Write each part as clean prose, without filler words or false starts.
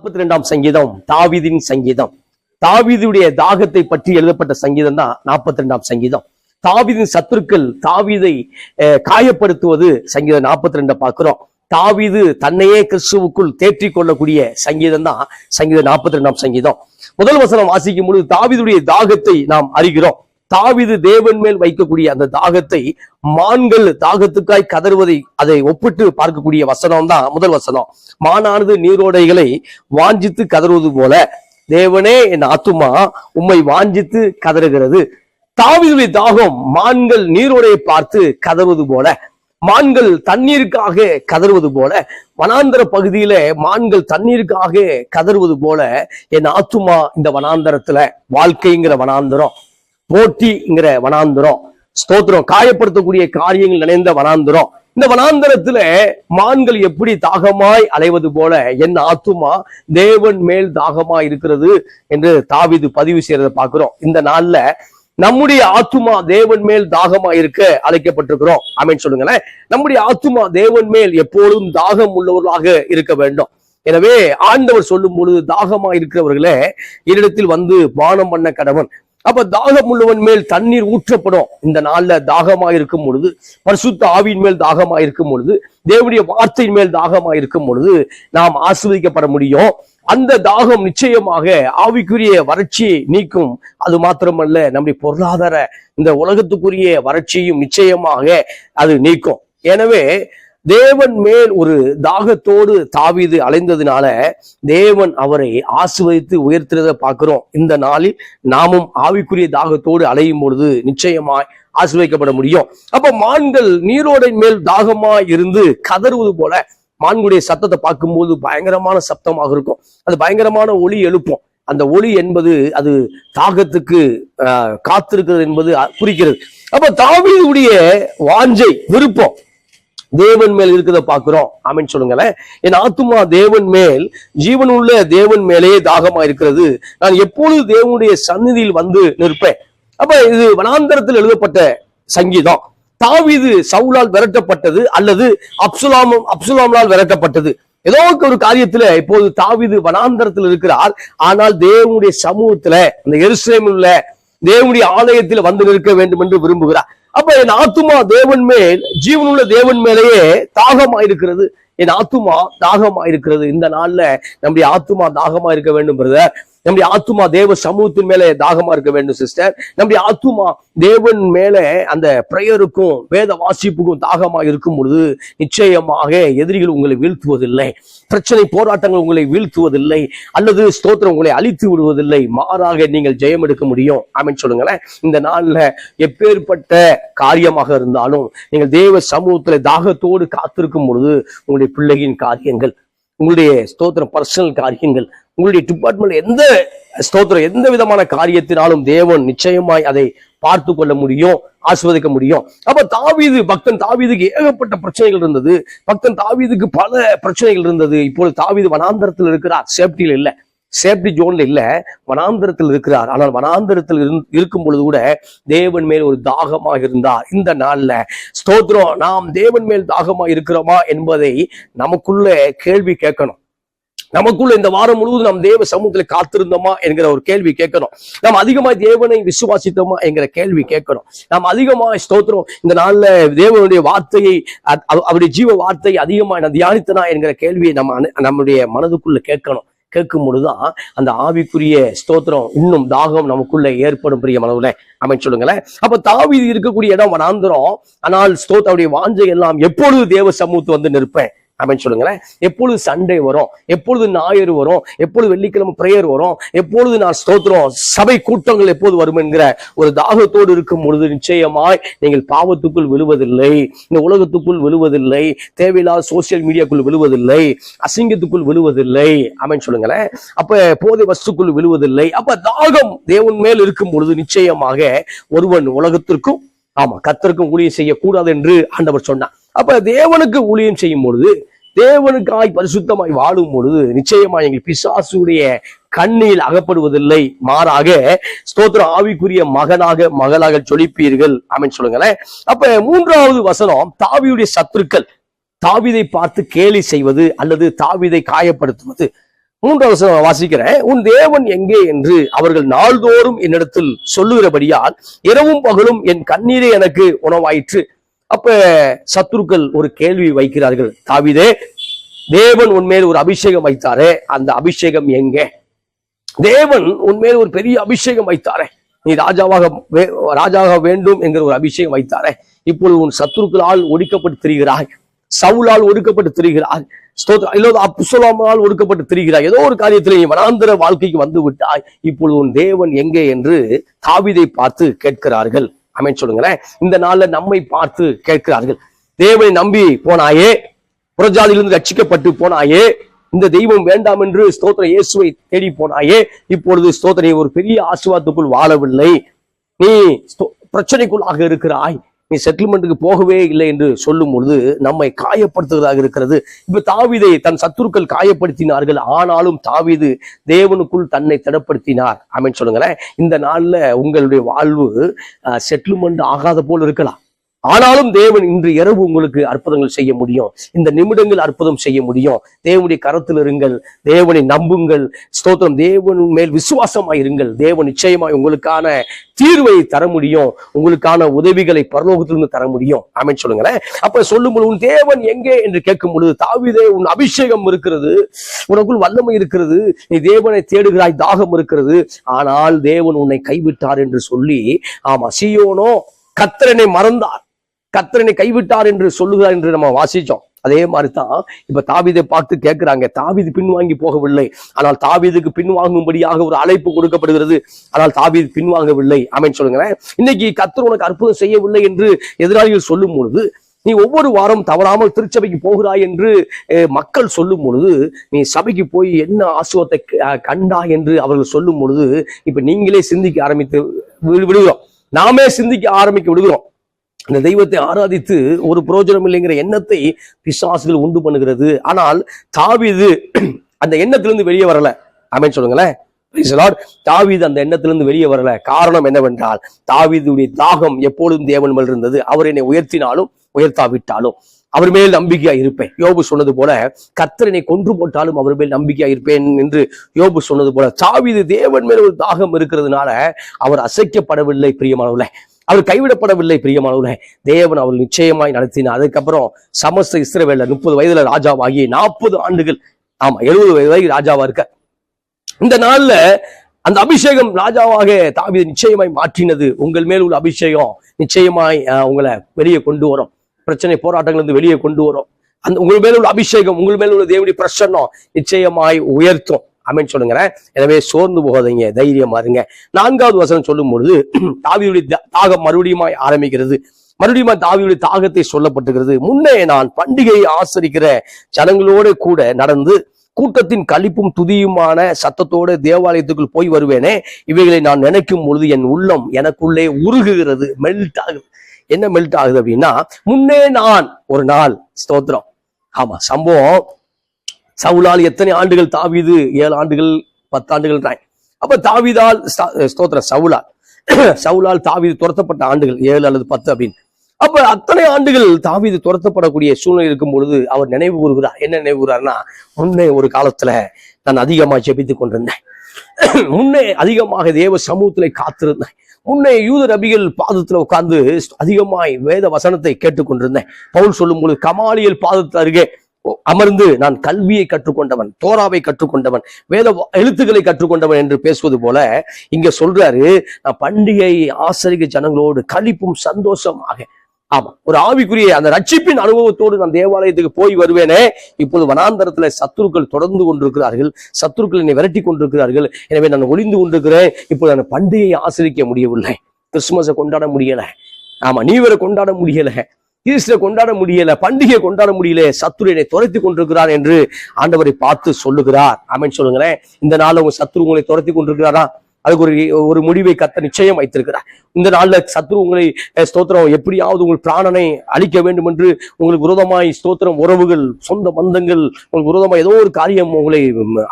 42ஆம் சங்கீதம் தாவீதின் சங்கீதம். தாவீதுடைய தாகத்தை பற்றி எழுதப்பட்ட சங்கீதம் தான் 42ஆம் சங்கீதம். தாவீதின் சத்துருக்கள் தாவீதை காயப்படுத்துவது சங்கீதம் 42 பார்க்கிறோம். தாவீது தன்னையே கிறிஸ்துவுக்குள் தேற்றிக் கொள்ளக்கூடிய சங்கீதம் தான் சங்கீதம் 42ஆம் சங்கீதம். முதல் வசனம் வாசிக்கும் பொழுது தாவீதுடைய தாகத்தை நாம் அறிகிறோம். தாவீது தேவன் மேல் வைக்கக்கூடிய அந்த தாகத்தை மான்கள் தாகத்துக்காய் கதறுவதை அதை ஒப்பிட்டு பார்க்கக்கூடிய வசனம் தான் முதல் வசனம். மானானது நீரோடைகளை வாஞ்சித்து கதறுவது போல தேவனே என் ஆத்துமா உம்மை வாஞ்சித்து கதறுகிறது. தாவீதுடைய தாகம் மான்கள் நீரோடையை பார்த்து கதறுவது போல, மான்கள் தண்ணீருக்காக கதறுவது போல, வனாந்தர பகுதியில மான்கள் தண்ணீருக்காக கதறுவது போல என் ஆத்துமா இந்த வனாந்தரத்துல, வாழ்க்கைங்கிற வனாந்தரம், போட்டிங்கிற வனாந்தரம், ஸ்தோத்திரம், காயப்படுத்தக்கூடிய காரியங்கள் நினைந்த வனாந்தரம், இந்த வனாந்தரத்துல மான்கள் எப்படி தாகமாய் அலைவது போல என் ஆத்துமா தேவன் மேல் தாகமாய் இருக்கிறது என்று தாவீது பதிவு செய்யறத பார்க்கிறோம். இந்த நாள்ல நம்முடைய ஆத்துமா தேவன் மேல் தாகமா இருக்க அழைக்கப்பட்டிருக்கிறோம். ஆமென் சொல்லுங்களேன். நம்முடைய ஆத்துமா தேவன் மேல் எப்பொழுதும் தாகம் உள்ளவர்களாக இருக்க வேண்டும். எனவே ஆண்டவர் சொல்லும் பொழுது தாகமா இருக்கிறவர்களே என்னிடத்தில் வந்து பானம் பண்ண கடவன். அப்ப தாகம் உள்ளவன் மேல் தண்ணீர் ஊற்றப்படும். இந்த நாள்ல தாகமா இருக்கும் பொழுது, பரிசுத்த ஆவியின் மேல் தாகமா இருக்கும் பொழுது, தேவனுடைய வார்த்தையின் மேல் தாகமா இருக்கும் பொழுது நாம் ஆசீர்வதிக்கப்பட முடியும். அந்த தாகம் நிச்சயமாக ஆவிக்குரிய வறட்சியை நீக்கும். அது மாத்திரமல்ல, நம்முடைய பொருளாதார இந்த உலகத்துக்குரிய வறட்சியும் நிச்சயமாக அது நீக்கும். எனவே தேவன் மேல் ஒரு தாகத்தோடு தாவீது அலைந்ததுனால தேவன் அவரை ஆசீர்வதித்து உயர்த்துறதை பார்க்கிறோம். இந்த நாளில் நாமும் ஆவிக்குரிய தாகத்தோடு அலையும் பொழுது நிச்சயமாய் ஆசீர்வதிக்கப்பட முடியும். அப்ப மான்கள் நீரோடை மேல் தாகமாய் இருந்து கதறுவது போல, மான்களுடைய சத்தத்தை பார்க்கும்போது பயங்கரமான சப்தமாக இருக்கும். அது பயங்கரமான ஒலி எழுப்பும். அந்த ஒலி என்பது அது தாகத்துக்கு காத்திருக்கிறது என்பது குறிக்கிறது. அப்ப தாவீதுடைய வாஞ்சை, விருப்பம் தேவன் மேல் இருக்கிறத பார்க்கிறோம். ஆமென் சொல்லுங்களேன். என் ஆத்துமா தேவன் மேல், ஜீவனுள்ள தேவன் மேலே தாகமா இருக்கிறது. நான் எப்பொழுது தேவனுடைய சந்நிதியில் வந்து நிற்பேன். அப்ப இது வனாந்தரத்தில் எழுதப்பட்ட சங்கீதம். தாவீது சவுலால் விரட்டப்பட்டது அல்லது அப்சுலாமால் விரட்டப்பட்டது, ஏதோ ஒரு காரியத்துல இப்போது தாவீது வனாந்தரத்தில் இருக்கிறார். ஆனால் தேவனுடைய சமூகத்துல, அந்த எருசலேமில் உள்ள தேவனுடைய ஆலயத்தில் வந்து நிற்க வேண்டும் என்று விரும்புகிறார். அப்ப என் ஆத்துமா தேவன் மேல், ஜீவனுள்ள தேவன் மேலேயே தாகமா இருக்கிறது. என் ஆத்துமா தாகமா இருக்கிறது. இந்த நாள்ல நம்முடைய ஆத்துமா தாகமா இருக்க வேண்டும் பிரதர். நம்முடைய ஆத்துமா தேவ சமூகத்தின் மேல தாகமா இருக்க வேண்டும் சிஸ்டர். நம்முடைய ஆத்துமா தேவன் மேல அந்த பிரேயருக்கும் வேத வாசிப்புக்கும் தாகமா இருக்கும் பொழுது நிச்சயமாக எதிரிகள் உங்களை வீழ்த்துவதில்லை, பிரச்சனை போராட்டங்கள் உங்களை வீழ்த்துவதில்லை, அல்லது ஸ்தோத்திரம் உங்களை அழித்து விடுவதில்லை. மாறாக நீங்கள் ஜெயம் எடுக்க முடியும். ஆமென் சொல்லுங்களேன். இந்த நாள்ல எப்பேற்பட்ட காரியமாக இருந்தாலும் நீங்கள் தேவ சமூகத்துல தாகத்தோடு காத்திருக்கும் பொழுது உங்களுடைய பிள்ளையின் காரியங்கள், உங்களுடைய ஸ்தோத்திரம் பர்சனல் காரியங்கள், உங்களுடைய டிபார்ட்மெண்ட் எந்த ஸ்தோத்திரம் எந்த விதமான காரியத்தினாலும் தேவன் நிச்சயமாய் அதை பார்த்து கொள்ள முடியும், ஆசீர்வதிக்க முடியும். அப்ப தாவீது, பக்தன் தாவீதுக்கு ஏகப்பட்ட பிரச்சனைகள் இருந்தது. பக்தன் தாவீதுக்கு பல பிரச்சனைகள் இருந்தது. இப்பொழுது தாவீது வனாந்தரத்தில் இருக்கிறார். சேஃப்டியில் இல்ல, சேஃப்டி ஜோன்ல இல்ல, வனாந்தரத்தில் இருக்கிறார். ஆனால் வனாந்தரத்தில் இருக்கும் பொழுது கூட தேவன் மேல் ஒரு தாகமாக இருந்தார். இந்த நாள்ல ஸ்தோத்திரம் நாம் தேவன் மேல் தாகமா இருக்கிறோமா என்பதை நமக்குள்ள கேள்வி கேட்கணும். நமக்குள்ள இந்த வாரம் முழுவதும் நாம் தேவ சமூகத்துல காத்திருந்தோமா என்கிற ஒரு கேள்வி கேட்கணும். நாம் அதிகமாய் தேவனை விசுவாசித்தோமா என்கிற கேள்வி கேட்கணும். நாம் அதிகமாய் ஸ்தோத்திரம் இந்த நாள்ல தேவனுடைய வார்த்தையை, அவருடைய ஜீவ வார்த்தை அதிகமாய் நான் தியானித்தனா என்கிற கேள்வியை நம்முடைய மனதுக்குள்ள கேட்கணும். கேட்கும் பொழுதுதான் அந்த ஆவிக்குரிய ஸ்தோத்திரம் இன்னும் தாகம் நமக்குள்ள ஏற்படும். பிரிய மனவுல அமைச்சு சொல்லுங்களேன். அப்ப தாவீது இருக்கக்கூடிய இடம் வனாந்தரம். ஆனால் ஸ்தோத்திரவுடைய வாஞ்சை எல்லாம் எப்பொழுது தேவ சமூகத்து வந்து நிற்பேன். அப்படின்னு சொல்லுங்களேன். எப்பொழுது சண்டே வரும், எப்பொழுது ஞாயிறு வரும், எப்பொழுது வெள்ளிக்கிழமை பிரேயர் வரும், எப்பொழுது நான் ஸ்தோத்திரம் சபை கூட்டங்கள் எப்போது வரும் என்கிற ஒரு தாகத்தோடு இருக்கும் பொழுது நிச்சயமாய் நீங்கள் பாவத்துக்குள் விழுவதில்லை, இந்த உலகத்துக்குள் விழுவதில்லை, தேவையில்லாத சோசியல் மீடியாக்குள் விழுவதில்லை, அசிங்கத்துக்குள் விழுவதில்லை. அப்படின்னு சொல்லுங்களேன். அப்ப போதை வஸ்துக்குள் விழுவதில்லை. அப்ப தாகம் தேவன் மேல் இருக்கும் பொழுது நிச்சயமாக ஒருவன் உலகத்திற்கும் கர்த்தருக்கும் ஊழியம் செய்யக்கூடாது என்று ஆண்டவர் சொன்னார். அப்ப தேவனுக்கு ஊழியம் செய்யும் பொழுது, தேவனுக்காய் பரிசுத்தமாய் வாழும் பொழுது நிச்சயமாய் எங்கள் பிசாசுடைய கண்ணில் அகப்படுவதில்லை. மாறாக ஸ்தோத்திரம் ஆவிக்குரிய மகளாக ஜொலிப்பீர்கள். ஆமென் சொல்லுங்களேன். அப்ப 3வது வசனம், தாவீதுடைய சத்துருக்கள் தாவீதை பார்த்து கேலி செய்வது அல்லது தாவீதை காயப்படுத்துவது. 3வது வசனம் வாசிக்கிறேன். உன் தேவன் எங்கே என்று அவர்கள் நாள்தோறும் என்னிடத்தில் சொல்லுகிறபடியால் இரவும் பகலும் என் கண்ணீரே எனக்கு உணவாயிற்று. அப்ப சத்துருக்கள் ஒரு கேள்வி வைக்கிறார்கள். தாவீதே, தேவன் உன்மேல் ஒரு அபிஷேகம் வைத்தாரே, அந்த அபிஷேகம் எங்கே? தேவன் உன்மேல் ஒரு பெரிய அபிஷேகம் வைத்தாரே, நீ ராஜாவாக வேண்டும் என்கிற ஒரு அபிஷேகம் வைத்தாரே, இப்பொழுது உன் சத்துருக்களால் ஒடுக்கப்பட்டு திரிகிறாய், சவுலால் ஒடுக்கப்பட்டு திரிகிறாய், அப்சலோமால் ஒடுக்கப்பட்டு திரிகிறாய், ஏதோ ஒரு காரியத்தில் நீ வனாந்தர வாழ்க்கைக்கு வந்து விட்டாய், இப்பொழுது உன் தேவன் எங்கே என்று தாவீதை பார்த்து கேட்கிறார்கள். ஆமென் சொல்லுங்களேன். இந்த நாள்ல நம்மை பார்த்து கேட்கிறார்கள். தேவனை நம்பி போனாயே, புறஜாதியிலிருந்து ரட்சிக்கப்பட்டு போனாயே, இந்த தெய்வம் வேண்டாம் என்று ஸ்தோத்திர இயேசுவை தேடி போனாயே, இப்பொழுது ஸ்தோத்திர ஒரு பெரிய ஆசீர்வாதத்துக்குள் வாழவில்லை, நீ பிரச்சனைக்குள்ளாக இருக்கிறாய், நீ செட்டில்மெண்ட்டுக்கு போகவே இல்லை என்று சொல்லும் பொழுது நம்மை காயப்படுத்துவதாக இருக்கிறது. இப்ப தாவீதை தன் சத்துருக்கள் காயப்படுத்தினார்கள், ஆனாலும் தாவீது தேவனுக்குள் தன்னை திடப்படுத்தினார். ஆமென் சொல்லுங்களேன். இந்த நாள்ல உங்களுடைய வாழ்வு செட்டில்மெண்ட் ஆகாத போல் இருக்கலாம், ஆனாலும் தேவன் இன்று இரவு உங்களுக்கு அற்புதங்கள் செய்ய முடியும். இந்த நிமிடங்கள் அற்புதம் செய்ய முடியும். தேவனுடைய கரத்தில் இருங்கள், தேவனை நம்புங்கள், ஸ்தோத்திரம், தேவன் மேல் விசுவாசமாய் இருங்கள். தேவன் நிச்சயமாய் உங்களுக்கான தீர்வை தர முடியும், உங்களுக்கான உதவிகளை பரலோகத்திலிருந்து தர முடியும். ஆமென் சொல்லுங்களேன். அப்ப சொல்லும்போது உன் தேவன் எங்கே என்று கேட்கும் பொழுது, தாவீதே, உன் அபிஷேகம் இருக்கிறது, உனக்குள் வல்லமை இருக்கிறது, நீ தேவனை தேடுகிறாய், தாகம் இருக்கிறது, ஆனால் தேவன் உன்னை கைவிட்டார் என்று சொல்லி, ஆமா, சீயோனோ கர்த்தரை மறந்தார், கர்த்தரை கைவிட்டார் என்று சொல்லுகிறார் என்று நம்ம வாசிச்சோம். அதே மாதிரிதான் இப்ப தாவீதை பார்த்து கேட்கிறாங்க. தாவீது பின்வாங்கி போகவில்லை, ஆனால் தாவீதுக்கு பின்வாங்கும்படியாக ஒரு அழைப்பு கொடுக்கப்படுகிறது, ஆனால் தாவீது பின்வாங்கவில்லை. ஆமென் சொல்லுங்களேன். இன்னைக்கு கர்த்தர் உனக்கு அற்புதம் செய்யவில்லை என்று எதிராளிகள் சொல்லும் பொழுது, நீ ஒவ்வொரு வாரம் தவறாமல் திருச்சபைக்கு போகிறாய் என்று மக்கள் சொல்லும் பொழுது, நீ சபைக்கு போய் என்ன ஆசீர்வாதத்தை கண்டா என்று அவர்கள் சொல்லும் பொழுது, இப்ப நீங்களே சிந்திக்க ஆரம்பித்து விடுகிறோம், நாமே சிந்திக்க ஆரம்பிக்க விடுகிறோம். அந்த தெய்வத்தை ஆராதித்து ஒரு பிரயோஜனம் இல்லைங்கிற எண்ணத்தை பிசாசுகள் உண்டு பண்ணுகிறது. ஆனால் தாவீது அந்த எண்ணத்திலிருந்து வெளியே வரல. ஆமென் சொல்லுங்களேன். தாவீது அந்த எண்ணத்திலிருந்து வெளியே வரல. காரணம் என்னவென்றால், தாவீதுடைய தாகம் எப்பொழுதும் தேவன் மேல் இருந்தது. அவர் என்னை உயர்த்தினாலும் உயர்த்தாவிட்டாலும் அவர் மேல் நம்பிக்கையா இருப்பேன். யோபு சொன்னது போல, கர்த்தரை கொன்று போட்டாலும் அவர் மேல் நம்பிக்கையா இருப்பேன் என்று யோபு சொன்னது போல, தாவீது தேவன் மேல் ஒரு தாகம் இருக்கிறதுனால அவர் அசைக்கப்படவில்லை பிரியமானவர்களே, அவர் கைவிடப்படவில்லை பிரியமானவர்களே. தேவன் அவர் நிச்சயமாய் நடத்தினார். அதுக்கப்புறம் சமஸ்த இஸ்ரவேல்ல 30 வயதுல ராஜாவாகி 40 ஆண்டுகள், ஆமா 70 வயது ராஜாவா இருக்க. இந்த நாள்ல அந்த அபிஷேகம் ராஜாவாக தாவீது நிச்சயமாய் மாற்றினது. உங்கள் மேல் உள்ள அபிஷேகம் நிச்சயமாய் உங்களை வெளியே கொண்டு வரும், பிரச்சனை போராட்டங்கள் இருந்து வெளியே கொண்டு வரும். அந்த உங்கள் மேல் உள்ள அபிஷேகம், உங்கள் மேல் உள்ள தேவனுடைய பிரசன்னம் நிச்சயமாய் உயர்த்தும். ஆமென் சொல்லுங்க. எனவே சோர்ந்து போகாதீங்க, தைரியமா இருங்க. 4வது வசனம் சொல்லும் பொழுது தாவீதுடைய தாகம் மறுபடியும் ஆரம்பிக்கிறது. மறுபடியும் தாவீதுடைய தாகத்தை சொல்லப்பட்டுகிறது. முன்னே நான் பண்டிகையை ஆசரிக்கிற ஜனங்களோடு கூட நடந்து கூட்டத்தின் களிப்பும் துதியுமான சத்தத்தோடு தேவாலயத்துக்குள் போய் வருவேனே, இவைகளை நான் நினைக்கும் பொழுது என் உள்ளம் எனக்குள்ளே உருகுகிறது, மெல்ட் ஆகுது. என்ன மெல்ட் ஆகுது அப்படின்னா, முன்னே நான் ஒரு நாள், ஸ்தோத்திரம், ஆமா, சம்பவம். சவுலால் எத்தனை ஆண்டுகள்? தாவீது 7 ஆண்டுகள் 10 ஆண்டுகள். அப்ப தாவீதால் ஸ்தோத்திரம் சவுலால் தாவீது துரத்தப்பட்ட ஆண்டுகள் 7 அல்லது 10 அப்படின்னு. அப்ப அத்தனை ஆண்டுகள் தாவீது துரத்தப்படக்கூடிய சூழ்நிலை இருக்கும் பொழுது அவர் நினைவு கூறுகிறார். என்ன நினைவு கூறாருன்னா, முன்னே ஒரு காலத்துல நான் அதிகமா ஜெபித்துக் கொண்டிருந்தேன், முன்னே அதிகமாக தேவ சமூகத்திலே காத்திருந்தேன், முன்னே யூத நபிகள் பாதத்துல உட்கார்ந்து அதிகமாய் வேத வசனத்தை கேட்டுக்கொண்டிருந்தேன். பவுல் சொல்லும் பொழுது, கமாலியல் பாதத்து அருகே அமர்ந்து நான் கல்வியை கற்றுக்கொண்டவன், தோராவை கற்றுக்கொண்டவன், வேத எழுத்துக்களை கற்றுக்கொண்டவன் என்று பேசுவது போல இங்க சொல்றாரு, நான் பண்டிகை ஆசரிக்க ஜனங்களோடு களிப்பும் சந்தோஷமாக, ஆமா, ஒரு ஆவிக்குரிய அந்த ரட்சிப்பின் அனுபவத்தோடு நான் தேவாலயத்துக்கு போய் வருவேனே, இப்போது வனாந்தரத்துல சத்துருக்கள் தொடர்ந்து கொண்டிருக்கிறார்கள், சத்துருக்கள் என்னை விரட்டி கொண்டிருக்கிறார்கள், எனவே நான் ஒளிந்து கொண்டிருக்கிறேன், இப்போது நான் பண்டிகையை ஆசரிக்க முடியவில்லை, கிறிஸ்துமஸை கொண்டாட முடியல, ஆமா, நியூ இயரை கொண்டாட முடியல, ஈஸ்டரை கொண்டாட முடியல, பண்டிகை கொண்டாட முடியல, சத்துருவை துரத்தி கொண்டிருக்கிறார் என்று ஆண்டவரை பார்த்து சொல்லுகிறார். ஆமென் சொல்லுங்களேன். இந்த நாள்ல உங்க சத்துரு உங்களை துரத்தி கொண்டிருக்கிறாரா? அதுக்கு ஒரு முடிவை கர்த்தர் நிச்சயம் வைத்திருக்கிறார். இந்த நாள்ல சத்துரு உங்களை ஸ்தோத்திரம் எப்படியாவது உங்கள் பிராணனை அழிக்க வேண்டும் என்று உங்களுக்கு விரோதமாய் ஸ்தோத்திரம் உறவுகள், சொந்த பந்தங்கள் உங்களுக்கு விரோதமாய் ஏதோ ஒரு காரியம் உங்களை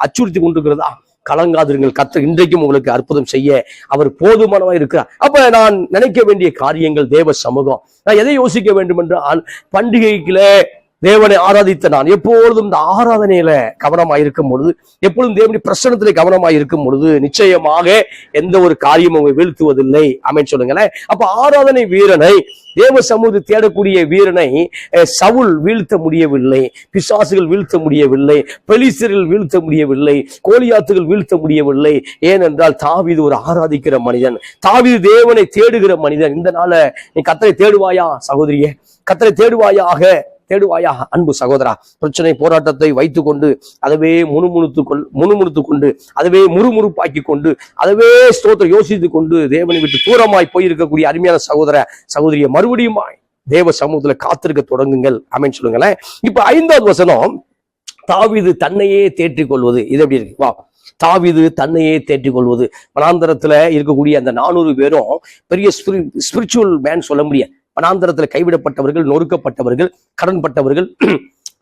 அச்சுறுத்தி கொண்டிருக்கிறதா? கலங்காதிருங்கள், கர்த்தர் இன்றைக்கும் உங்களுக்கு அற்புதம் செய்ய அவர் போதுமானவா இருக்கிறார். அப்ப நான் நினைக்க வேண்டிய காரியங்கள் தேவ சமூகம். நான் எதை யோசிக்க வேண்டும் என்றால், பண்டிகைக்குள்ள தேவனை ஆராதித்த நான் எப்பொழுதும் இந்த ஆராதனையில கவனமாயிருக்கும் பொழுது, எப்பொழுதும் தேவனுடைய பிரசன்னத்திலே கவனமாயிருக்கும் பொழுது நிச்சயமாக எந்த ஒரு காரியமும் அவங்க வீழ்த்துவதில்லை. ஆமென் சொல்லுங்களேன். அப்ப ஆராதனை வீரனை, தேவ சமூகத்தை தேடக்கூடிய வீரனை சவுல் வீழ்த்த முடியவில்லை, பிசாசுகள் வீழ்த்த முடியவில்லை, பெலிஸ்தர்கள் வீழ்த்த முடியவில்லை, கோலியாத்துகள் வீழ்த்த முடியவில்லை. ஏனென்றால் தாவீது ஒரு ஆராதிக்கிற மனிதன், தாவீது தேவனை தேடுகிற மனிதன். இந்த நாள நீ கர்த்தரை தேடுவாயா சகோதரியே? கர்த்தரை தேடுவாயாக அன்பு சகோதரா. பிரச்சனை போராட்டத்தை வைத்துக் கொண்டு அதவே முணுமுணுத்துக் கொண்டு அதவே முறுமுறுப்பாக்கி கொண்டு அதவே ஸ்தோத்திரம் யோசித்துக் கொண்டு தேவனை விட்டு தூரமாய் போயிருக்கக்கூடிய அருமையான சகோதர சகோதரிய மறுபடியும் தேவ சமூகத்துல காத்திருக்க தொடங்குங்கள். ஆமென் சொல்லுங்களேன். இப்ப 5வது வசனம், தாவீது தன்னையே தேற்றிக் கொள்வது. இது எப்படி இருக்கு? வா, தாவீது தன்னையே தேற்றிக் கொள்வது. வனாந்தரத்துல இருக்கக்கூடிய அந்த 400 பேரும் பெரிய ஸ்பிரிச்சுவல் மேன் சொல்ல முடியாது. வனாந்தரத்துல கைவிடப்பட்டவர்கள், நொறுக்கப்பட்டவர்கள், கடன்பட்டவர்கள்,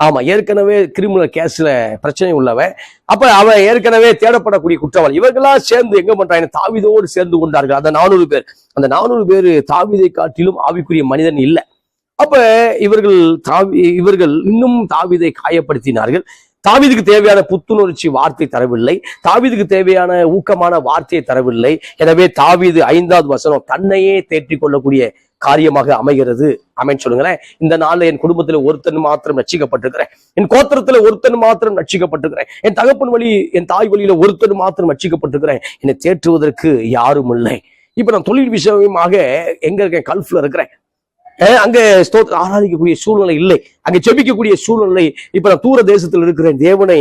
ஆமா, ஏற்கனவே கிரிமினல் கேஸ்ல பிரச்சனை உள்ளவன், அப்ப அவன் ஏற்கனவே தேடப்படக்கூடிய குற்றவாளி. இவர்களாம் சேர்ந்து எங்க பண்றாங்க? தாவீதோடு சேர்ந்து கொண்டார்கள். அந்த 400 பேர், அந்த 400 பேர் தாவீதை காட்டிலும் ஆவிக்குரிய மனிதன் இல்லை. அப்ப இவர்கள் இன்னும் தாவீதை காயப்படுத்தினார்கள். தாவீதுக்கு தேவையான புத்துணர்ச்சி வார்த்தை தரவில்லை, தாவீதுக்கு தேவையான ஊக்கமான வார்த்தையை தரவில்லை. எனவே தாவீது 5வது வசனம் தன்னையே தேற்றிக் கொள்ளக்கூடிய காரியமாக அமைகிறது. ஆமென் சொல்லுங்களேன். இந்த நாள்ல என் குடும்பத்துல ஒருத்தன் மாத்திரம் ரட்சிக்கப்பட்டிருக்கிறேன், என் கோத்திரத்துல ஒருத்தன் மாத்திரம் ரட்சிக்கப்பட்டிருக்கிறேன், என் தகப்பன் வழி என் தாய் வழியில ஒருத்தன் மாத்திரம் ரட்சிக்கப்பட்டிருக்கிறேன், என்னை தேற்றுவதற்கு யாரும் இல்லை. இப்ப நான் தொழில் விஷயமாக எங்க இருக்கேன்? கல்ஃப்ல இருக்கிறேன். அங்க ஆராதிக்கக்கூடிய சூழ்நிலை இல்லை, அங்க செபிக்கக்கூடிய சூழ்நிலை. இப்ப நான் தூர தேசத்தில் இருக்கிறேன். தேவனை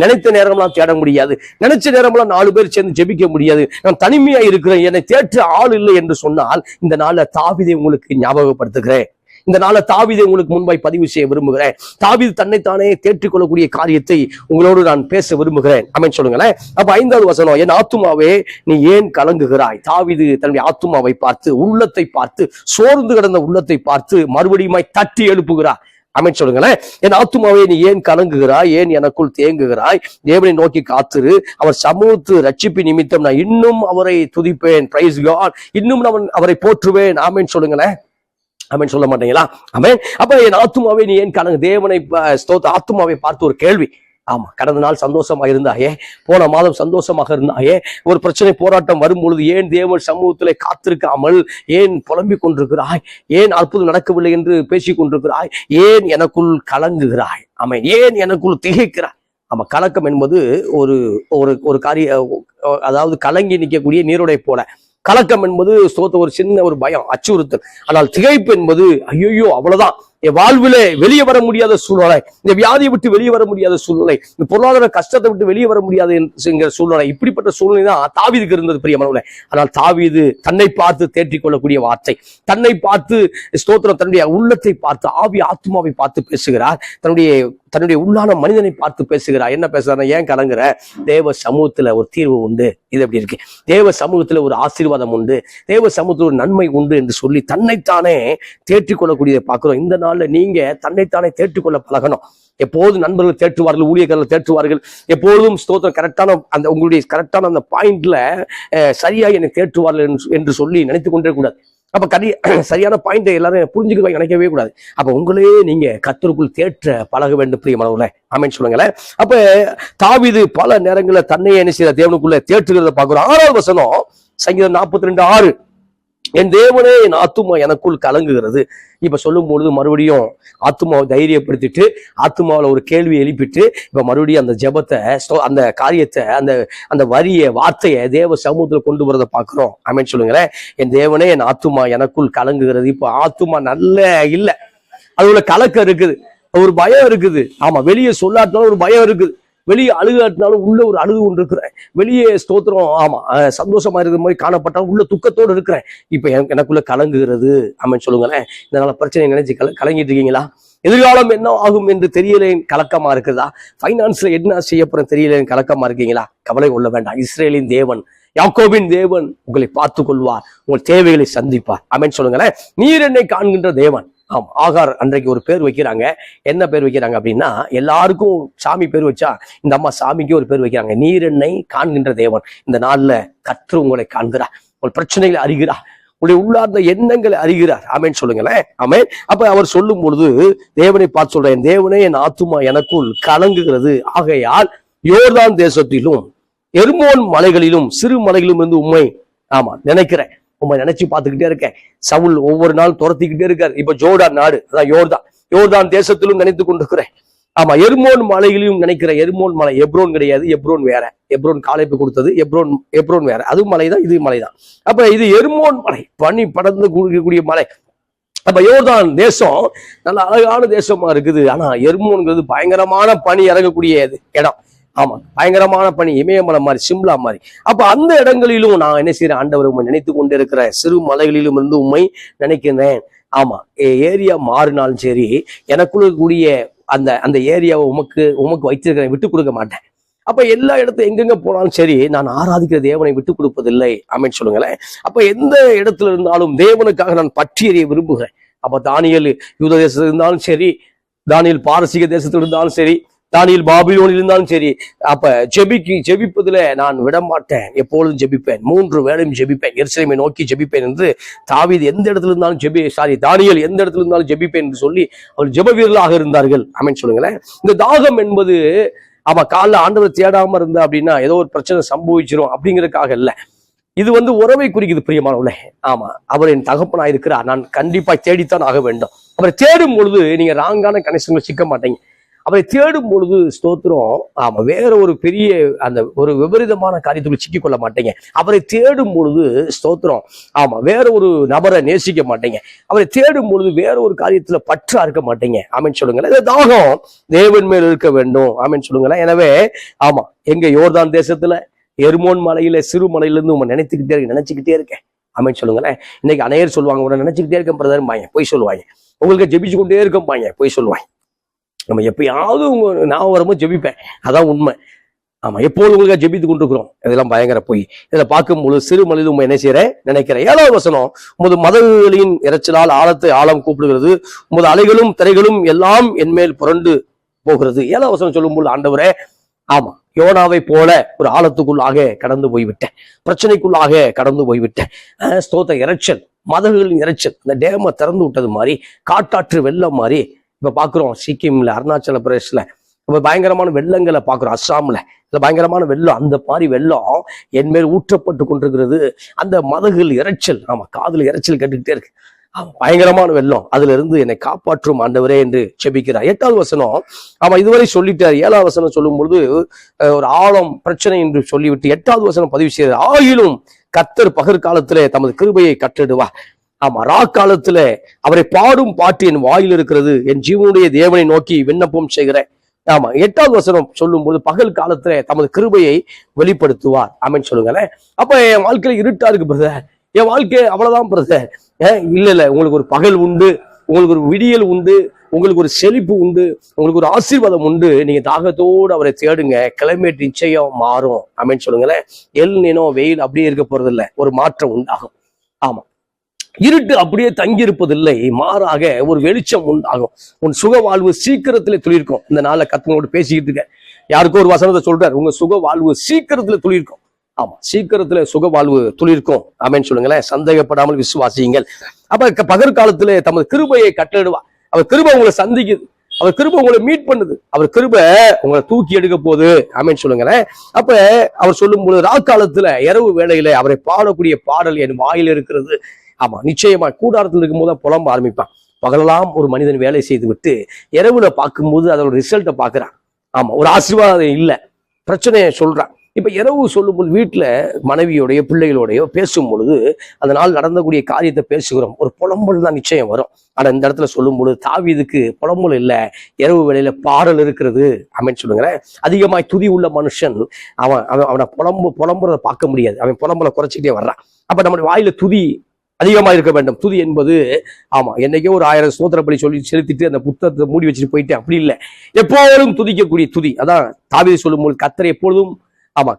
நினைத்த நேரம்லாம் தேட முடியாது, நினைச்ச நேரம்லாம் 4 பேர் சேர்ந்து ஜெபிக்க முடியாது. நான் தனிமையா இருக்கிறேன், என்னை தேற்ற ஆள் இல்லை என்று சொன்னால் இந்த நாள்ல தாவீதை உங்களுக்கு ஞாபகப்படுத்துகிறேன். இந்த நாள தாவீதை உங்களுக்கு முன்பாய் பதிவு செய்ய விரும்புகிறேன். தாவீது தன்னைத்தானே தேற்றிக் கொள்ளக்கூடிய காரியத்தை உங்களோடு நான் பேச விரும்புகிறேன். ஆமென் சொல்லுங்களேன். அப்ப 5வது வசனம், என் ஆத்துமாவே நீ ஏன் கலங்குகிறாய்? தாவீது தன்னுடைய ஆத்துமாவை பார்த்து, உள்ளத்தை பார்த்து, சோர்ந்து கிடந்த உள்ளத்தை பார்த்து மறுபடியும் தட்டி எழுப்புகிறார். ஆமென் சொல்லுங்களேன். என் ஆத்துமாவே நீ ஏன் கலங்குகிறாய்? ஏன் எனக்குள் தேங்குகிறாய்? தேவனை நோக்கி காத்திரு, அவர் சமூகத்து ரட்சிப்பு நிமித்தம் நான் இன்னும் அவரை துதிப்பேன். Praise God. இன்னும் நான் அவரை போற்றுவேன். ஆமென் சொல்லுங்களேன். ஆமென் சொல்ல மாட்டீங்களா? ஆமென். அப்ப என் ஆத்துமாவே நீ ஏன் கலங்கு? தேவனை ஆத்துமாவை பார்த்து ஒரு கேள்வி. ஆமா, கடந்த நாள் சந்தோஷமா இருந்தாயே, போன மாதம் சந்தோஷமாக இருந்தாயே, ஒரு பிரச்சனை போராட்டம் வரும் பொழுது ஏன் தேவன் சமூகத்திலே காத்திருக்காமல் ஏன் புலம்பிக் கொண்டிருக்கிறாய்? ஏன் அற்புதம் நடக்கவில்லை என்று பேசிக் கொண்டிருக்கிறாய்? ஏன் எனக்குள் கலங்குகிறாய்? ஆமென். ஏன் எனக்குள் திகைக்கிறாய்? ஆமா, கலக்கம் என்பது ஒரு ஒரு காரிய, அதாவது கலங்கி நிற்கக்கூடிய நீரோடை போல. கலக்கம் என்பது ஒரு சின்ன ஒரு பயம், அச்சுறுத்தல். ஆனால் திகைப்பு என்பது ஐயோ அவ்வளவுதான், என் வாழ்விலே வெளியே வர முடியாத சூழ்நிலை, இந்த வியாதியை விட்டு வெளியே வர முடியாத சூழ்நிலை, இந்த பொருளாதார கஷ்டத்தை விட்டு வெளியே வர முடியாது என்கிற சூழ்நிலை. இப்படிப்பட்ட சூழ்நிலை தான் தாவீதுக்கு இருந்தது பிரியமானவர்களே. ஆனால் தாவீது தன்னை பார்த்து தேற்றிக் கொள்ளக்கூடிய வார்த்தை, தன்னை பார்த்து ஸ்தோத்திரம், தன்னுடைய உள்ளத்தை பார்த்து, ஆவி ஆத்மாவை பார்த்து பேசுகிறார். தன்னுடைய உள்ளான மனிதனை பார்த்து பேசுகிறார். என்ன பேசுறாரு? ஏன் கலங்குற? தேவ சமூகத்துல ஒரு தீர்வு உண்டு. இது எப்படி இருக்கு? தேவ சமூகத்துல ஒரு ஆசீர்வாதம் உண்டு, தேவ சமூகத்துல ஒரு நன்மை உண்டு என்று சொல்லி தன்னைத்தானே தேற்றிக் கொள்ளக்கூடியதை பார்க்கிறோம். இந்த நாள்ல நீங்க தன்னைத்தானே தேற்றிக்கொள்ள பழகணும். எப்போதும் நண்பர்கள் தேற்றுவார்கள், ஊழியர்கள் தேற்றுவார்கள். எப்போதும் ஸ்தோத்திரம் கரெக்டான அந்த உங்களுடைய கரெக்டான அந்த பாயிண்ட்ல சரியா என்னை தேற்றுவார்கள் என்று சொல்லி நினைத்து கொண்டே கூடாது. அப்ப சரியான பாயிண்ட் எல்லாரும் புரிஞ்சுக்க நினைக்கவே கூடாது. அப்ப உங்களே நீங்க கர்த்தருக்குள் தேற்ற பழக வேண்டும் பிரியமானவர்களே. ஆமென் சொல்லுங்களேன். அப்ப தாவீது பல நேரங்களில் தன்னையே என்ன செய்யற? தேவனுக்குள்ள தேற்றுகிறத பார்க்கிறோம். 6வது வசனம், சங்கீதம் 42:6, என் தேவனே என் ஆத்துமா எனக்குள் கலங்குகிறது. இப்ப சொல்லும் பொழுது மறுபடியும் ஆத்துமாவை தைரியப்படுத்திட்டு, ஆத்துமாவில ஒரு கேள்வி எழுப்பிட்டு, இப்ப மறுபடியும் அந்த ஜெபத்தை, அந்த காரியத்தை, அந்த வரிய வார்த்தையை தேவ சமூகத்துல கொண்டு வரதை பார்க்கிறோம். ஆமென் சொல்லுங்களேன். என் தேவனே என் ஆத்துமா எனக்குள் கலங்குகிறது. இப்ப ஆத்துமா நல்ல இல்ல, அது உள்ள கலக்கம் இருக்குது, ஒரு பயம் இருக்குது. ஆமா, வெளியே சொல்லாட்டினாலும் ஒரு பயம் இருக்குது, வெளியே அழுகாட்டினாலும் உள்ள ஒரு அழுகு ஒன்று இருக்கிறேன், வெளியே ஸ்தோத்திரம் ஆமா சந்தோஷமா இருக்கிற மாதிரி காணப்பட்டாலும் உள்ள துக்கத்தோடு இருக்கிறேன். இப்ப எனக்குள்ள கலங்குகிறது. ஆமென் சொல்லுங்களேன். இதனால பிரச்சனை நினைச்சு கலங்கிட்டு இருக்கீங்களா? எதிர்காலம் என்ன ஆகும் என்று தெரியல கலக்கமா இருக்குதா? பைனான்ஸ்ல என்ன செய்ய போறேன் தெரியல கலக்கமா இருக்கீங்களா? கவலை கொள்ள வேண்டாம். இஸ்ரேலின் தேவன், யாக்கோபின் தேவன் உங்களை பார்த்துக் கொள்வார், உங்கள் தேவைகளை சந்திப்பார். ஆமென் சொல்லுங்களேன். நீர் என்னை காண்கின்ற தேவன். ஆமா, ஆகார் அன்றைக்கு ஒரு பேர் வைக்கிறாங்க. என்ன பேர் வைக்கிறாங்க அப்படின்னா, எல்லாருக்கும் சாமி பேர் வச்சா இந்த அம்மா சாமிக்கு ஒரு பேர் வைக்கிறாங்க, நீர் என்னை காண்கின்ற தேவன். இந்த நாள்ல கர்த்தர் உங்களை காண்கிறார், உங்கள் பிரச்சனைகளை அறிகிறார், உங்களுடைய உள்ளார்ந்த எண்ணங்களை அறிகிறார். ஆமேன் சொல்லுங்களேன். ஆமேன். அப்ப அவர் சொல்லும் பொழுது தேவனை பார்த்து சொல்றேன், தேவனே என் ஆத்துமா எனக்குள் கலங்குகிறது, ஆகையால் யோர்தான் தேசத்திலும் எர்மோன் மலைகளிலும் சிறு மலைகளிலும் இருந்து உண்மை நினைக்கிறேன். உண்மை நினைச்சு பார்த்துக்கிட்டே இருக்கேன். சவுல் ஒவ்வொரு நாள் துரத்திக்கிட்டே இருக்காரு. இப்ப ஜோர்டான் நாடு, அதான் யோர்தான் தேசத்திலும் நினைத்து கொண்டிருக்கிறேன். எர்மோன் மலைகளையும் நினைக்கிறேன். எர்மோன் மலை எப்ரோன் கிடையாது, எப்ரோன் வேற. எப்ரோன் காலேப்பு கொடுத்தது, எப்ரோன் வேற. அது மலைதான், இது மலைதான். அப்ப இது எர்மோன் மலை, பனி படர்ந்து கூடிய மலை. அப்ப யோர்தான் தேசம் நல்ல அழகான தேசமா இருக்குது. ஆனா எர்மோன்கிறது பயங்கரமான பனி இறங்கக்கூடிய இடம். பயங்கரமான பனி, இமயமலை மாதிரி, சிம்லா மாதிரி. அப்ப அந்த இடங்களிலும் நான் என்ன செய்யறேன், ஆண்டவர் உண்மை நினைத்து கொண்டு இருக்கிறேன். சிறு மலைகளிலும் இருந்து உண்மை நினைக்கிறேன். ஏரியா மாறினாலும் சரி, எனக்குள்ள கூடிய அந்த ஏரியாவை உமக்கு வைத்திருக்கிறேன், விட்டு கொடுக்க மாட்டேன். அப்ப எல்லா இடத்துல எங்கெங்க போனாலும் சரி, நான் ஆராதிக்கிற தேவனை விட்டு கொடுப்பதில்லை. ஆமென் சொல்லுங்களேன். அப்ப எந்த இடத்துல இருந்தாலும் தேவனுக்காக நான் பற்றி எறிய விரும்புகிறேன். அப்ப தானியேல் யூத தேசத்துல இருந்தாலும் சரி, தானியேல் பாரசீக தேசத்துல இருந்தாலும் சரி, தானியேல் பாபிலோனில் இருந்தாலும் சரி, அப்ப ஜெபிப்பதுல நான் விடமாட்டேன். எப்பொழுதும் ஜெபிப்பேன், 3 வேளையும் ஜெபிப்பேன், எருசலேமை நோக்கி ஜெபிப்பேன் என்று தாவீது எந்த இடத்துல இருந்தாலும் தானியேல் எந்த இடத்துல இருந்தாலும் ஜெபிப்பேன் என்று சொல்லி அவர் ஜெப வீரர்களாக இருந்தார்கள். ஆமென் சொல்லுங்களேன். இந்த தாகம் என்பது காலைல ஆண்டவர் தேடாம இருந்தா அப்படின்னா ஏதோ ஒரு பிரச்சனை சம்பவிச்சிரும் அப்படிங்கிறதுக்காக இல்ல. இது உறவை குறிக்குது பிரியமானவர்களே. அவர் என் தகப்பனா இருக்கிறார், நான் கண்டிப்பா தேடித்தான் ஆக வேண்டும். அவரை தேடும் பொழுது நீங்க ராங்கான கனெக்ஷன்ல சிக்க மாட்டீங்க. அவரை தேடும் பொழுது ஸ்தோத்திரம் வேற ஒரு பெரிய ஒரு விபரீதமான காரியத்துக்குள் சிக்கிக் கொள்ள மாட்டீங்க. அவரை தேடும் பொழுது ஸ்தோத்திரம் வேற ஒரு நபரை நேசிக்க மாட்டீங்க. அவரை தேடும் பொழுது வேற ஒரு காரியத்துல பற்றா இருக்க மாட்டீங்க. ஆமென் சொல்லுங்களேன். இந்த தாகம் தேவன் மேல் இருக்க வேண்டும். ஆமென் சொல்லுங்களேன். எனவே எங்க யோர்தான் தேசத்துல எர்மோன் மலையில சிறு மலையில இருந்து நினைச்சுக்கிட்டே இருக்கேன். ஆமென் சொல்லுங்களேன். இன்னைக்கு அநேகர் சொல்லுவாங்க, உடனே நினைச்சுக்கிட்டே இருக்கேன் பிரதர் பாங்க, போய் சொல்லுவாங்க. உங்களுக்கு ஜெபிச்சு கொண்டே இருக்கோம் பாங்க, போய் சொல்லுவாங்க. நம்ம எப்பயாவது நான் வரும்போது ஜெபிப்பேன், அதான் உண்மை. எப்போது உங்களுக்கு ஜெபித்து கொண்டிருக்கிறோம், இதெல்லாம் பயங்கர போய். இதுல பார்க்கும்போது சிறு மலையில் உண்மை என்ன செய்யறேன் நினைக்கிறேன். 7வது வசனம், உமது மதகுகளின் இறைச்சலால் ஆழத்தை ஆழம் கூப்பிடுகிறது, உமது அலைகளும் திரைகளும் எல்லாம் என்மேல் புரண்டு போகிறது. 7வது வசனம் சொல்லும்போது ஆண்டவரே யோனாவை போல ஒரு ஆழத்துக்குள்ளாக கடந்து போய்விட்டேன், பிரச்சனைக்குள்ளாக கடந்து போய்விட்டேன். ஸ்தோத்திர இறைச்சல், மதகுகளின் இறைச்சல், அந்த டேமை திறந்து விட்டது மாதிரி, காட்டாற்று வெள்ளம் மாதிரி. இப்ப பாக்குறோம் சிக்கிம்ல, அருணாச்சல பிரதேசல பயங்கரமான வெள்ளங்களை பாக்குறோம், அஸ்ஸாம்ல பயங்கரமான வெள்ளம். அந்த மாதிரி வெள்ளம் என் மேல் ஊற்றப்பட்டு கொண்டிருக்கிறது. அந்த மதகுகள் இறைச்சல், காதுல இறைச்சல் கேட்டுக்கிட்டே இருக்கு. பயங்கரமான வெள்ளம், அதுல இருந்து என்னை காப்பாற்றும் ஆண்டவரே என்று செபிக்கிறார். 8வது வசனம் இதுவரை சொல்லிட்டார். 7வது வசனம் சொல்லும் பொழுது ஒரு ஆழம் பிரச்சனை என்று சொல்லிவிட்டு 8வது வசனம் பதிவு செய்தார். ஆயிலும் கர்த்தர் பகற்காலத்திலே தமது கிருபையை கட்டளிடுவார். ராக்காலத்துல அவரை பாடும் பாட்டு என் வாயில் இருக்கிறது, என் ஜீவனுடைய தேவனை நோக்கி விண்ணப்பம் செய்கிறேன். 8வது வசனம் சொல்லும் போது பகல் காலத்துல தமது கிருபையை வெளிப்படுத்துவார். ஆமென் சொல்லுங்களேன். அப்ப என் வாழ்க்கையில இருட்டா இருக்கு பிரதர், என் வாழ்க்கை அவ்வளவுதான் பிரதர். இல்ல, உங்களுக்கு ஒரு பகல் உண்டு, உங்களுக்கு ஒரு விடியல் உண்டு, உங்களுக்கு ஒரு செழிப்பு உண்டு, உங்களுக்கு ஒரு ஆசீர்வாதம் உண்டு. நீங்க தாகத்தோடு அவரை தேடுங்க, கிளைமேட் நிச்சயம் மாறும். ஆமென் சொல்லுங்களேன். எல் நினோ வெயில் அப்படியே இருக்க போறது இல்லை, ஒரு மாற்றம் உண்டாகும். இருட்டு அப்படியே தங்கி இருப்பதில்லை, மாறாக ஒரு வெளிச்சம் உண்டாகும். உன் சுக வாழ்வு சீக்கிரத்துல துளிர்க்கும். இந்த நாள்ல கத்தனோடு பேசிக்கிட்டு இருக்க யாருக்கோ ஒரு வசனத்தை சொல்றாரு, உங்க சுக வாழ்வு சீக்கிரத்துல துளிர்க்கும். சீக்கிரத்துல சுக வாழ்வு துளிர்க்கும். ஆமென் சொல்லுங்களேன். சந்தேகப்படாமல் விசுவாசியுங்கள். அப்ப பகற்காலத்துல தமது கிருபையை கட்டளிடுவா. அவர் கிருபை உங்களை சந்திக்குது, அவர் கிருபை உங்களை மீட் பண்ணுது, அவர் கிருபை உங்களை தூக்கி எடுக்க போகுது. ஆமென் சொல்லுங்களேன். அப்ப அவர் சொல்லும் பொழுது ராக்காலத்துல இரவு வேளையில அவரை பாடக்கூடிய பாடல் என் வாயில் இருக்கிறது. நிச்சயமா கூடாரத்தில் இருக்கும் போது புலம்ப ஆரம்பிப்பான். பகலெல்லாம் ஒரு மனிதன் வேலை செய்து விட்டு இரவுல பார்க்கும்போது அதோட ரிசல்ட்டை பார்க்கிறான். ஒரு ஆசீர்வாதம் இல்லை, பிரச்சனையை சொல்றான். இப்ப இரவு சொல்லும்போது வீட்டுல மனைவியோடைய பிள்ளைகளோடைய பேசும் பொழுது அதனால் நடந்தக்கூடிய காரியத்தை பேசுகிறோம், ஒரு புலம்பல் தான் நிச்சயம் வரும். ஆனா இந்த இடத்துல சொல்லும் பொழுது தாவீதுக்கு புலம்பல் இல்லை, இரவு வேளையில பாடல் இருக்கிறது. ஆமென் சொல்லுங்களேன். அதிகமாய் துதி உள்ள மனுஷன் அவனை புலம்புறதை பார்க்க முடியாது, அவன் புலம்பலை குறைச்சிக்கிட்டே வர்றான். அப்ப நம்முடைய வாயில துதி அதிகமா இருக்க வேண்டும். துதி என்பது என்னைக்கோ ஒரு 1000 ஸ்தோத்திர பலி சொல்லி செலுத்திட்டு அந்த புத்தகத்தை மூடி வச்சுட்டு போயிட்டு அப்படி இல்லை, எப்போதும் துதிக்கக்கூடிய துதி. அதான் தாவீது சொல்லும் போது கர்த்தரை எப்பொழுதும்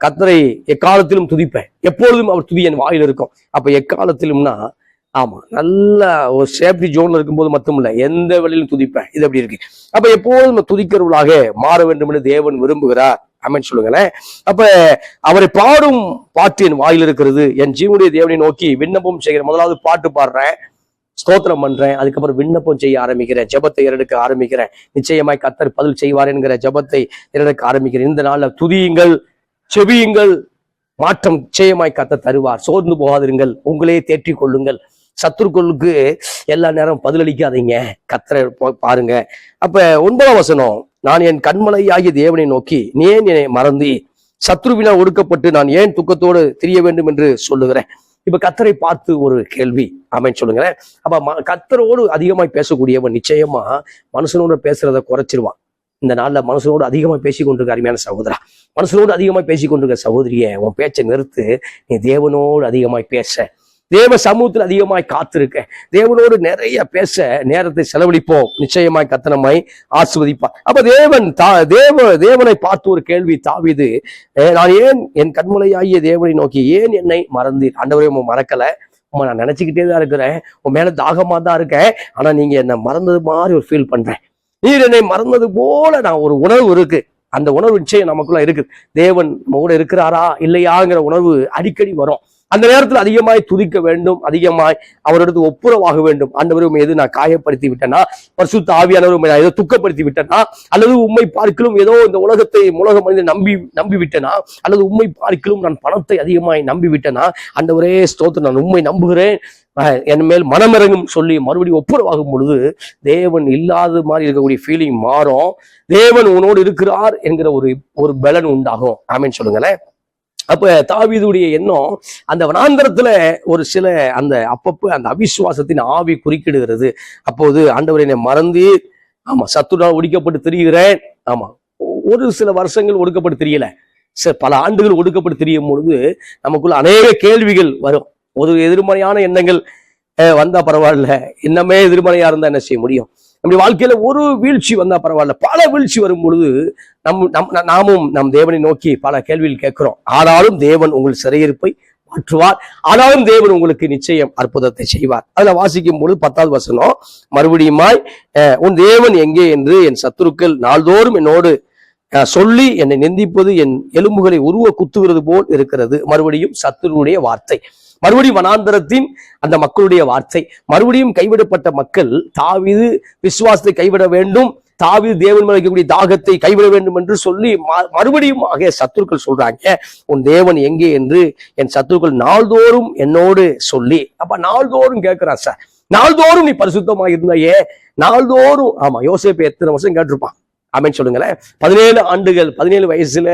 கர்த்தரை எக்காலத்திலும் துதிப்பேன், எப்பொழுதும் அவர் துதி என் வாயில் இருக்கும். அப்ப எக்காலத்திலும்னா நல்ல ஒரு சேஃப்டி ஜோன்ல இருக்கும்போது மட்டும் இல்ல, எந்த வழியிலும் துதிப்பேன். இது அப்படி இருக்கு. அப்ப எப்போதும் துதிக்கிறவர்களாக மாற வேண்டும் என்று தேவன் விரும்புகிறார். ஆமென் சொல்லுங்களேன். அப்ப அவரை பாடும் பாட்டு என் வாயில் இருக்கிறது. என் ஜீவனுடைய தேவனை நோக்கி விண்ணப்பம் செய்கிற முதலாவது பாட்டு பாடுறேன், ஸ்தோத்திரம் பண்றேன், அதுக்கப்புறம் விண்ணப்பம் செய்ய ஆரம்பிக்கிறேன், ஜெபத்தை ஏறெடுக்க ஆரம்பிக்கிறேன். நிச்சயமாய் கர்த்தர் பதில் செய்வார் என்கிற ஜெபத்தை ஏறெடுக்க ஆரம்பிக்கிறேன். இந்த நாள்ல துதியுங்கள், செபியுங்கள், மாற்றம் நிச்சயமாய் கர்த்தர் தருவார். சோர்ந்து போகாதிருங்கள், உங்களே தேற்றிக் கொள்ளுங்கள். சத்துருக்களுக்கு எல்லா நேரம் பதிலளிக்காதீங்க, கர்த்தரை பாருங்க. அப்ப 9ஆம் வசனம், நான் என் கண்மலையாகிய தேவனை நோக்கி நீ ஏன் என்னை மறந்தி சத்ருவினால் ஒடுக்கப்பட்டு நான் ஏன் துக்கத்தோடு திரிய வேண்டும் என்று சொல்லுகிறேன். இப்ப கர்த்தரை பார்த்து ஒரு கேள்வி, ஆமென் சொல்லுங்களேன். அப்ப கர்த்தரோடு அதிகமாய் பேசக்கூடியவன் நிச்சயமா மனுஷனோட பேசுறத குறைச்சிருவான். இந்த நாள்ல மனுஷனோடு அதிகமா பேசிக்கொண்டிருக்க அருமையான சகோதரா, மனுஷனோடு அதிகமாய் பேசிக்கொண்டிருக்க சகோதரிய, உன் பேச்சை நிறுத்து, நீ தேவனோடு அதிகமாய் பேச, தேவ சமூகத்தில் அதிகமாய் காத்திருக்க, தேவனோடு நிறைய பேச நேரத்தை செலவழிப்போம். நிச்சயமாய் கர்த்தர் நம்மை ஆசீர்வதிப்பார். அப்ப தேவனை பார்த்து ஒரு கேள்வி தாவீது, நான் ஏன் என் கண்மலையாகிய தேவனை நோக்கி ஏன் என்னை மறந்தீர்? ஆண்டவரே, உன் மறக்கல, நான் நினைச்சுக்கிட்டே தான் இருக்கிறேன், உன் மேல தாகமா தான் இருக்கேன், ஆனா நீங்க என்னை மறந்தது மாதிரி ஒரு ஃபீல் பண்றேன். நீர் என்னை மறந்தது போல நான் ஒரு உணர்வு இருக்கு, அந்த உணர்வு நிச்சயம் நமக்குள்ள இருக்கு. தேவன் நம்ம கூட இருக்கிறாரா இல்லையாங்கிற உணர்வு அடிக்கடி வரும். அந்த நேரத்தில் அதிகமாய் துதிக்க வேண்டும், அதிகமாய் அவரிடத்து ஒப்புரவாக வேண்டும். ஆண்டவரும் எது நான் காயப்படுத்தி விட்டேனா, பரிசுத்த ஆவியானவரும் ஏதோ துக்கப்படுத்தி விட்டேனா, அல்லது உம்மை பார்க்கலும் ஏதோ இந்த உலகத்தை உலக மனிதன் நம்பி விட்டேனா, அல்லது உம்மை பார்க்கலும் நான் பணத்தை அதிகமாய் நம்பி விட்டேனா, ஆண்டவரே ஸ்தோத்திரம், நான் உம்மை நம்புகிறேன், என் மேல் மனமிறங்கும் சொல்லி மறுபடியும் ஒப்புரவாகும் பொழுது தேவன் இல்லாத மாதிரி இருக்கக்கூடிய ஃபீலிங் மாறும். தேவன் உன்னோடு இருக்கிறார் என்கிற ஒரு பலன் உண்டாகும். ஆமென் சொல்லுங்களேன். அப்ப தாவீதுடைய எண்ணம் அந்த வனாந்தரத்துல ஒரு சில அந்த அப்பப்ப அந்த அவிசுவாசத்தின் ஆவி குறுக்கிடுகிறது. அப்போது ஆண்டவரை என்னை மறந்து, ஆமா, சத்துருவால் ஒடுக்கப்பட்டு திரிகிறேன். ஆமா, ஒரு சில வருஷங்கள் ஒடுக்கப்பட்டு தெரியல, பல ஆண்டுகள் ஒடுக்கப்பட்டு தெரியும் பொழுது நமக்குள்ள அநேக கேள்விகள் வரும். ஒரு எதிர்மறையான எண்ணங்கள் வந்தா பரவாயில்ல, இன்னமே எதிர்மறையா இருந்தா என்ன செய்ய முடியும்? நம்முடைய வாழ்க்கையில ஒரு வீழ்ச்சி வந்தா பரவாயில்ல, பல வீழ்ச்சி வரும் பொழுது நாமும் நம் தேவனை நோக்கி பல கேள்விகள் கேட்கிறோம். ஆனாலும் தேவன் உங்கள் சிறையிருப்பை மாற்றுவார், ஆனாலும் தேவன் உங்களுக்கு நிச்சயம் அற்புதத்தை செய்வார். அதுல வாசிக்கும் பொழுது 10வது வசனம், மறுபடியுமாய் உன் தேவன் எங்கே என்று என் சத்துருக்கள் நாள்தோறும் என்னோடு சொல்லி என்னை நிந்திப்பது என் எலும்புகளை உருவ குத்துகிறது போல் இருக்கிறது. மறுபடியும் சத்துருடைய வார்த்தை, மறுபடியும் வனாந்தரத்தின் அந்த மக்களுடைய வார்த்தை, மறுபடியும் கைவிடப்பட்ட மக்கள் தாவீது விசுவாசத்தை கைவிட வேண்டும், தாவீது தேவன் மேல் இருக்கக்கூடிய தாகத்தை கைவிட வேண்டும் என்று சொல்லி மறுபடியும் ஆகிய சத்துருக்கள் சொல்றாங்க, உன் தேவன் எங்கே என்று என் சத்துருக்கள் நாள்தோறும் என்னோடு சொல்லி. அப்ப நாள்தோறும் கேட்கிறான் சார், நாள்தோறும் நீ பரிசுத்தமாக இருந்தாயே, நாள்தோறும். ஆமா, யோசேப்பு எத்தனை வருஷம் கேட்டிருப்பான்? ஆமென் சொல்லுங்களேன். 17 ஆண்டுகள், 17 வயசுல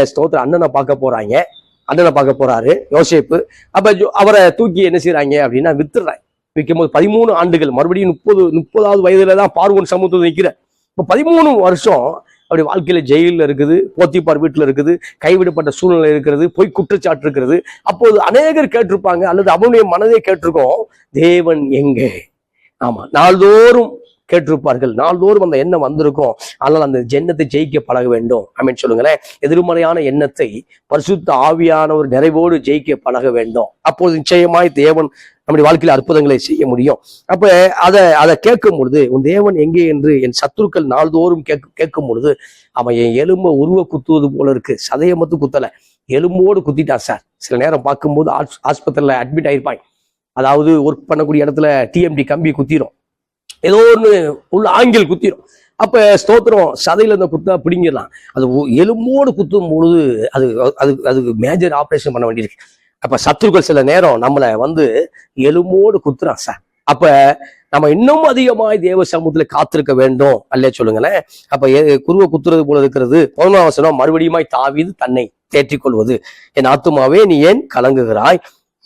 ஸ்தோத்திர அண்ணனை பார்க்க போறாங்க, அண்ணனை பார்க்க போறாரு யோசேப்பு. அப்ப அவரை தூக்கி என்ன செய்யறாங்க அப்படின்னா வித்துறாங்க. விற்கும் போது 13 ஆண்டுகள், மறுபடியும் 30வது வயதுலதான் பார்வோன் சமூகத்தில் நிற்கிற. இப்ப 13 வருஷம் அப்படி வாழ்க்கையில ஜெயில இருக்குது, போத்திபார் வீட்டுல இருக்குது, கைவிடப்பட்ட சூழ்நிலை இருக்கிறது, பொய் குற்றச்சாட்டு இருக்கிறது. அப்போது அநேகர் கேட்டிருப்பாங்க, அல்லது அவனுடைய மனதை கேட்டிருக்கோம், தேவன் எங்கே? ஆமா, நாள்தோறும் கேட்டிருப்பார்கள், நாள்தோறும் அந்த எண்ணம் வந்திருக்கும். ஆனால் அந்த எண்ணத்தை ஜெயிக்க பழக வேண்டும். ஆமென் சொல்லுங்களேன். எதிர்மறையான எண்ணத்தை பரிசுத்த ஆவியானவர் நிறைவோடு ஜெயிக்க பழக வேண்டும். அப்போது நிச்சயமாய் தேவன் நம்முடைய வாழ்க்கையில அற்புதங்களை செய்ய முடியும். அப்ப அதை கேட்கும் பொழுது, உன் தேவன் எங்கே என்று என் சத்துருக்கள் நாள்தோறும் கேட்கும் பொழுது, அவன் என் எலும்பை உருவ குத்துவது போல இருக்கு. சதையை மட்டும் குத்தல, எலும்போடு குத்திட்டான் சார். சில நேரம் பார்க்கும்போது ஆஸ்பத்திரியில அட்மிட் ஆயிருப்பாங்க. அதாவது ஒர்க் பண்ணக்கூடிய இடத்துல டிஎம்டி கம்பி குத்திரும், ஏதோ ஒன்று உள்ள ஆங்கில் குத்திரும். அப்ப ஸ்தோத்திரம், சதையில இந்த குத்தா பிடிங்கிடலாம். அது எலும்போடு குத்தும் பொழுது அதுக்கு மேஜர் ஆப்ரேஷன் பண்ண வேண்டியிருக்கு. அப்ப சத்துருக்கள் சில நேரம் நம்மளை எலும்போடு குத்துறான் சார். அப்ப நம்ம இன்னும் அதிகமாய் தேவ சமூகத்துல காத்திருக்க வேண்டும். அல்லே சொல்லுங்களேன். அப்ப குருவ குத்துறது போல இருக்கிறது. 11ஆம் வசனம், மறுபடியுமாய் தாவீது தன்னை தேற்றிக் கொள்வது, என் ஆத்துமாவே நீ ஏன் கலங்குகிறாய்,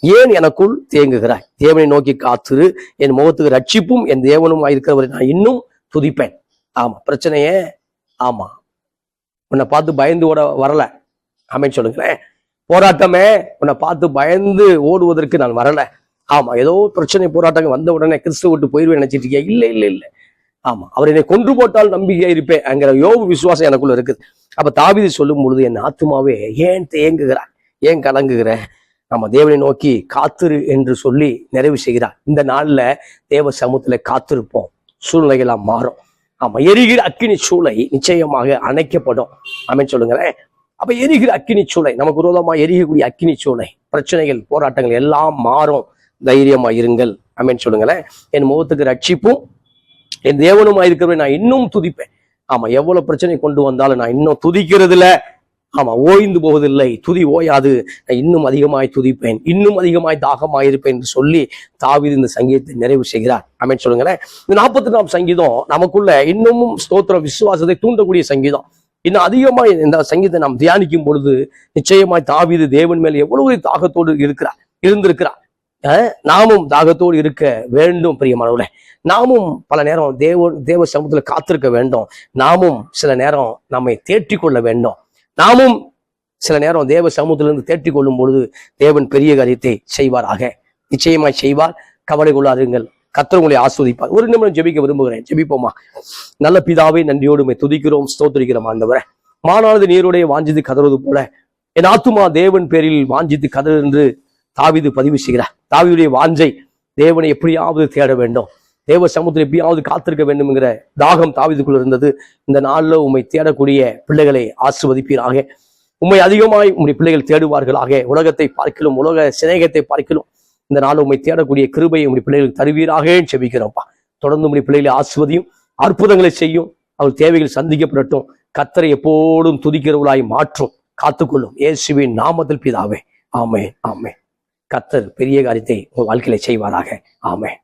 ஏன் எனக்குள் தேங்குகிறாய்? தேவனை நோக்கி காத்திரு, என் முகத்துக்கு ரட்சிப்பும் என் தேவனும் இருக்கிறவரை நான் இன்னும் துதிப்பேன். ஆமா, பிரச்சனையே ஆமா, உன்னை பார்த்து பயந்து ஓட வரல. ஆமென் சொல்லுங்களேன். போராட்டமே உன்னை பார்த்து பயந்து ஓடுவதற்கு நான் வரல. ஆமா, ஏதோ பிரச்சனை போராட்டங்கள் வந்த உடனே கிறிஸ்துவ விட்டு போயிருவேன் நினைச்சிட்டு இருக்கியா? இல்ல. ஆமா, அவர் என்னை கொன்று போட்டால் நம்பிக்கையா இருப்பேன் என்கிற யோபு விசுவாசம் எனக்குள்ள இருக்குது. அப்ப தாவீது சொல்லும் பொழுது, என் ஆத்துமாவே ஏன் தேங்குகிறாய், ஏன் கலங்குகிற? நம்ம தேவனை நோக்கி காத்திரு என்று சொல்லி நிறைவு செய்கிறார். இந்த நாள்ல தேவ சமூகத்துல காத்திருப்போம், சூழ்நிலைகளாம் மாறும். ஆமா, எரிகிற அக்கினி சூளை நிச்சயமாக அணைக்கப்படும். ஆமென் சொல்லுங்களேன். அப்ப எரிகிற அக்கினி சூளை, நமக்கு விரோதமா எரிகக்கூடிய அக்கினி சூளை, பிரச்சனைகள், போராட்டங்கள் எல்லாம் மாறும். தைரியமா இருங்கள். ஆமென் சொல்லுங்களேன். என் முகத்துக்கு ரட்சிப்பும் என் தேவனுமா இருக்கிறவரை நான் இன்னும் துதிப்பேன். ஆமா, எவ்வளவு பிரச்சனை கொண்டு வந்தாலும் நான் இன்னும் துதிக்கிறதுல ஆமா ஓய்ந்து போவதில்லை. துதி ஓயாது. நான் இன்னும் அதிகமாய் துதிப்பேன், இன்னும் அதிகமாய் தாகமாயிருப்பேன் என்று சொல்லி தாவீது இந்த சங்கீதத்தை நிறைவு செய்கிறார். ஆமென் சொல்லுங்களேன். இந்த 44ஆம் சங்கீதம் நமக்குள்ள இன்னமும் ஸ்தோத்திர விசுவாசத்தை தூண்டக்கூடிய சங்கீதம். இன்னும் அதிகமாய் இந்த சங்கீதத்தை நாம் தியானிக்கும் பொழுது நிச்சயமாய் தாவீது தேவன் மேல் எவ்வளவு தாகத்தோடு இருந்திருக்கிறார். நாமும் தாகத்தோடு இருக்க வேண்டும். பிரியமானவர்களே, நாமும் பல நேரம் தேவ சமூகத்துல காத்திருக்க வேண்டும். நாமும் சில நேரம் நம்மை தேற்றிக் கொள்ள வேண்டும். நாமும் சில நேரம் தேவ சமூகத்திலிருந்து தேற்றிக் கொள்ளும் பொழுது தேவன் பெரிய காரியத்தை செய்வாராக. நிச்சயமாய் செய்வார். கவலை கொள்ளாருங்கள். கர்த்தர் உங்களை ஆஸ்வதிப்பார். ஒரு நிமிடம் ஜெபிக்க விரும்புகிறேன். ஜெபிப்போமா? நல்ல பிதாவே, நன்றியோடு துதிக்கிறோம், ஸ்தோத்திரிக்கிறோம். ஆண்டவரே, மானானது நீரோடைய வாஞ்சித்து கதறுவது போல என் ஆத்துமா தேவன் பேரில் வாஞ்சித்து கதறு என்று தாவீது பதிவு செய்கிறார். தாவீதுடைய வாஞ்சை தேவனை எப்படியாவது தேட வேண்டும், தேவ சமூகத்தில் எப்படியாவது காத்திருக்க வேண்டும் என்கிற தாகம் தாவீதுக்குள்ள இருந்தது. இந்த நாளில் உம்மை தேடக்கூடிய பிள்ளைகளை ஆசீர்வதிப்பீராக. உம்மை அதிகமாய் உம்முடைய பிள்ளைகள் தேடுவார்களாக. உலகத்தை பார்க்கலும், உலக சிநேகத்தை பார்க்கலும் இந்த நாள் உம்மை தேடக்கூடிய கிருபையை உம்முடைய பிள்ளைகளுக்கு தருவீராக செபிக்கிறோம்ப்பா. தொடர்ந்து உம்முடைய பிள்ளைகளை ஆசீர்வதியும், அற்புதங்களை செய்யும். அவள் தேவைகள் சந்திக்கப்படட்டும். கர்த்தரை எப்போதும் துதிக்கிறவர்களாய் மாற்றும், காத்துக்கொள்ளும். இயேசுவின் நாமத்தில் பிதாவே, ஆமென், ஆமென். கர்த்தர் பெரிய காரியத்தை உங்கள் வாழ்க்கையில செய்வாராக. ஆமென்.